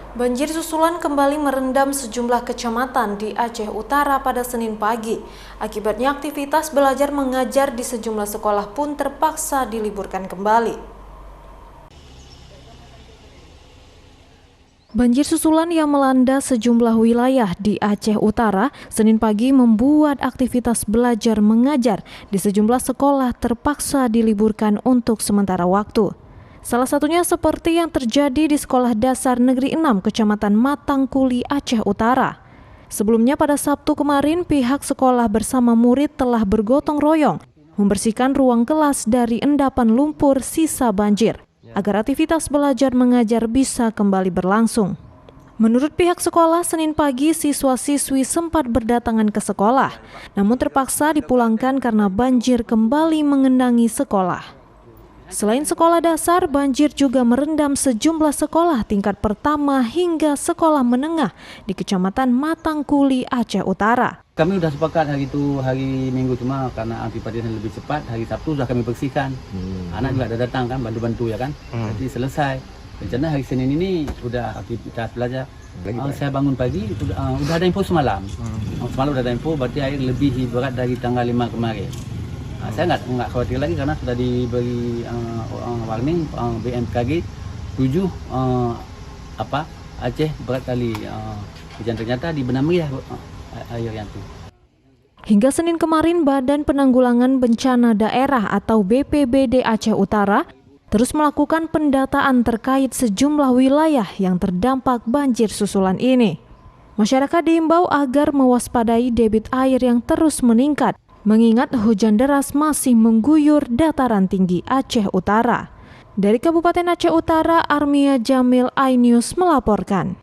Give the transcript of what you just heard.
Banjir susulan kembali merendam sejumlah kecamatan di Aceh Utara pada Senin pagi. Akibatnya aktivitas belajar mengajar di sejumlah sekolah pun terpaksa diliburkan kembali. Banjir susulan yang melanda sejumlah wilayah di Aceh Utara Senin pagi membuat aktivitas belajar mengajar di sejumlah sekolah terpaksa diliburkan untuk sementara waktu. Salah satunya seperti yang terjadi di Sekolah Dasar Negeri 6 Kecamatan Matangkuli, Aceh Utara. Sebelumnya pada Sabtu kemarin, pihak sekolah bersama murid telah bergotong royong membersihkan ruang kelas dari endapan lumpur sisa banjir, agar aktivitas belajar mengajar bisa kembali berlangsung. Menurut pihak sekolah, Senin pagi siswa-siswi sempat berdatangan ke sekolah, namun terpaksa dipulangkan karena banjir kembali mengendangi sekolah. Selain sekolah dasar, banjir juga merendam sejumlah sekolah tingkat pertama hingga sekolah menengah di Kecamatan Matangkuli, Aceh Utara. Kami sudah sepakat hari Minggu, cuma karena aktivitasnya lebih cepat, hari Sabtu sudah kami bersihkan. Anak juga ada datang kan, bantu-bantu ya kan. Jadi selesai. Rencana hari Senin ini sudah aktivitas belajar. Saya bangun pagi, sudah ada info semalam. Semalam sudah ada info, berarti air lebih berat dari tanggal 5 kemarin. Saya nggak khawatir lagi karena sudah diberi warning BMKG 7 Aceh berat kali hujan, ternyata di Benam Meriah air yang itu. Hingga Senin kemarin, Badan Penanggulangan Bencana Daerah atau BPBD Aceh Utara terus melakukan pendataan terkait sejumlah wilayah yang terdampak banjir susulan ini. Masyarakat diimbau agar mewaspadai debit air yang terus meningkat, mengingat hujan deras masih mengguyur dataran tinggi Aceh Utara. Dari Kabupaten Aceh Utara, Armia Jamil, iNews melaporkan.